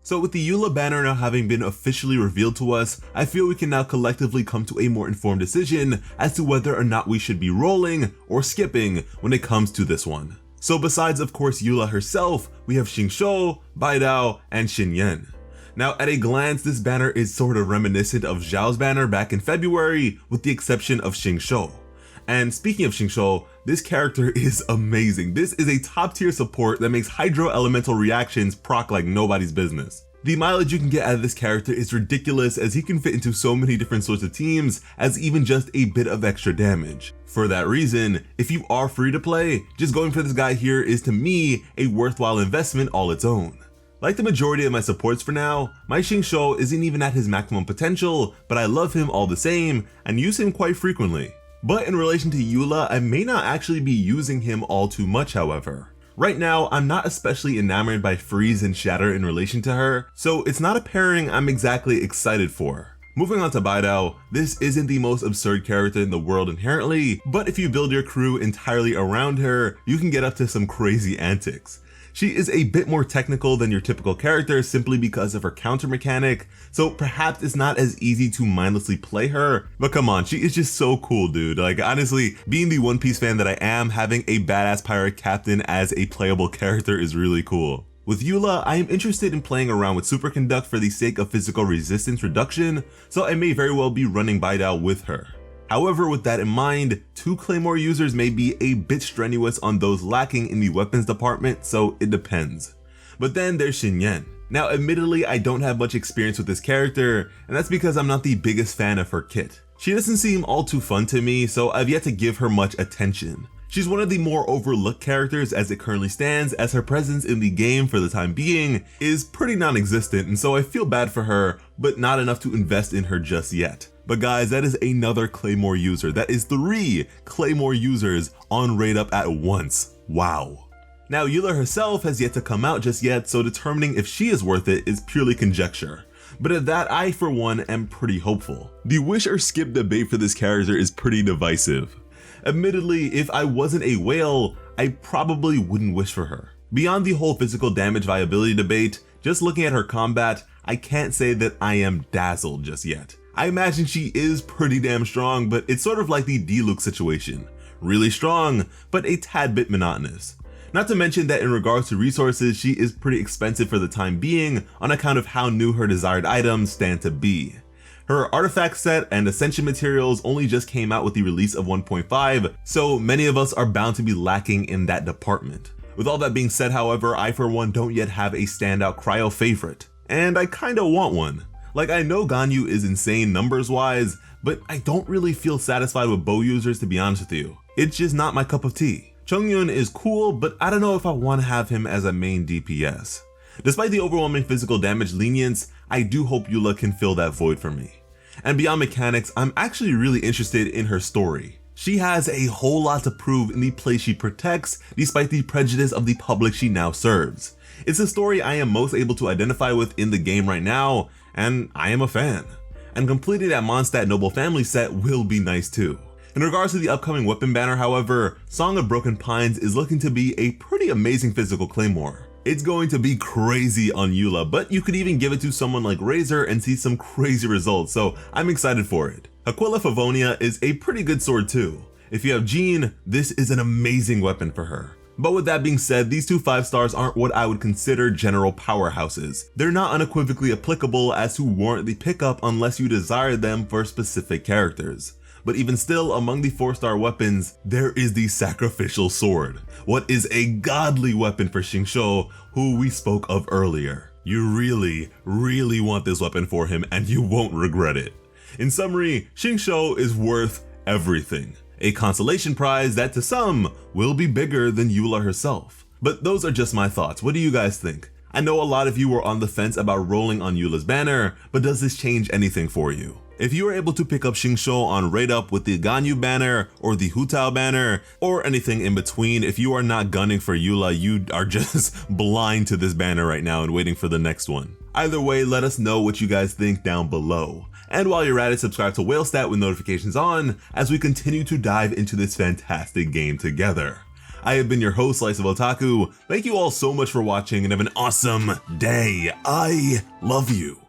So with the Eula banner now having been officially revealed to us, I feel we can now collectively come to a more informed decision as to whether or not we should be rolling or skipping when it comes to this one. So besides of course Eula herself, we have Xingqiu, Bidel, and Xin Yin. Now at a glance, this banner is sort of reminiscent of Zhao's banner back in February, with the exception of Xingqiu. And speaking of Xingqiu, this character is amazing. This is a top tier support that makes hydro elemental reactions proc like nobody's business. The mileage you can get out of this character is ridiculous, as he can fit into so many different sorts of teams as even just a bit of extra damage. For that reason, if you are free to play, just going for this guy here is to me a worthwhile investment all its own. Like the majority of my supports for now, my Xingqiu isn't even at his maximum potential, but I love him all the same and use him quite frequently. But in relation to Eula, I may not actually be using him all too much however. Right now, I'm not especially enamored by Freeze and Shatter in relation to her, so it's not a pairing I'm exactly excited for. Moving on to Bidel, this isn't the most absurd character in the world inherently, but if you build your crew entirely around her, you can get up to some crazy antics. She is a bit more technical than your typical character simply because of her counter mechanic, so perhaps it's not as easy to mindlessly play her, but come on, she is just so cool, dude. Like honestly, being the One Piece fan that I am, having a badass pirate captain as a playable character is really cool. With Eula, I am interested in playing around with Superconduct for the sake of physical resistance reduction, so I may very well be running Bidel with her. However, with that in mind, 2 Claymore users may be a bit strenuous on those lacking in the weapons department, so it depends. But then there's Xin Yin. Now admittedly, I don't have much experience with this character, and that's because I'm not the biggest fan of her kit. She doesn't seem all too fun to me, so I've yet to give her much attention. She's one of the more overlooked characters as it currently stands, as her presence in the game for the time being is pretty non-existent, and so I feel bad for her, but not enough to invest in her just yet. But guys, that is another Claymore user. That is 3 Claymore users on Raid Up at once. Wow. Now Eula herself has yet to come out just yet, so determining if she is worth it is purely conjecture. But at that, I for one am pretty hopeful. The wish or skip debate for this character is pretty divisive. Admittedly, if I wasn't a whale, I probably wouldn't wish for her. Beyond the whole physical damage viability debate, just looking at her combat, I can't say that I am dazzled just yet. I imagine she is pretty damn strong, but it's sort of like the Diluc situation. Really strong, but a tad bit monotonous. Not to mention that in regards to resources, she is pretty expensive for the time being on account of how new her desired items stand to be. Her artifact set and ascension materials only just came out with the release of 1.5, so many of us are bound to be lacking in that department. With all that being said, however, I for one don't yet have a standout cryo favorite, and I kinda want one. Like, I know Ganyu is insane numbers wise, but I don't really feel satisfied with bow users, to be honest with you. It's just not my cup of tea. Chongyun is cool, but I don't know if I want to have him as a main DPS. Despite the overwhelming physical damage lenience, I do hope Eula can fill that void for me. And beyond mechanics, I'm actually really interested in her story. She has a whole lot to prove in the place she protects, despite the prejudice of the public she now serves. It's a story I am most able to identify with in the game right now, and I am a fan. And completing that Mondstadt Noble Family set will be nice too. In regards to the upcoming weapon banner, however, Song of Broken Pines is looking to be a pretty amazing physical claymore. It's going to be crazy on Eula, but you could even give it to someone like Razor and see some crazy results, so I'm excited for it. Aquila Favonia is a pretty good sword too. If you have Jean, this is an amazing weapon for her. But with that being said, these 2 5 stars aren't what I would consider general powerhouses. They're not unequivocally applicable as to warrant the pickup unless you desire them for specific characters. But even still, among the 4-star weapons, there is the Sacrificial Sword. What is a godly weapon for Xingqiu, who we spoke of earlier. You really, really want this weapon for him and you won't regret it. In summary, Xingqiu is worth everything. A consolation prize that to some will be bigger than Eula herself. But those are just my thoughts. What do you guys think? I know a lot of you were on the fence about rolling on Eula's banner, but does this change anything for you? If you are able to pick up Xingqiu on Raid Up with the Ganyu banner or the Hu Tao banner or anything in between, if you are not gunning for Eula, you are just blind to this banner right now and waiting for the next one. Either way, let us know what you guys think down below. And while you're at it, subscribe to WhaleStat with notifications on as we continue to dive into this fantastic game together. I have been your host, Slice of Otaku. Thank you all so much for watching and have an awesome day. I love you.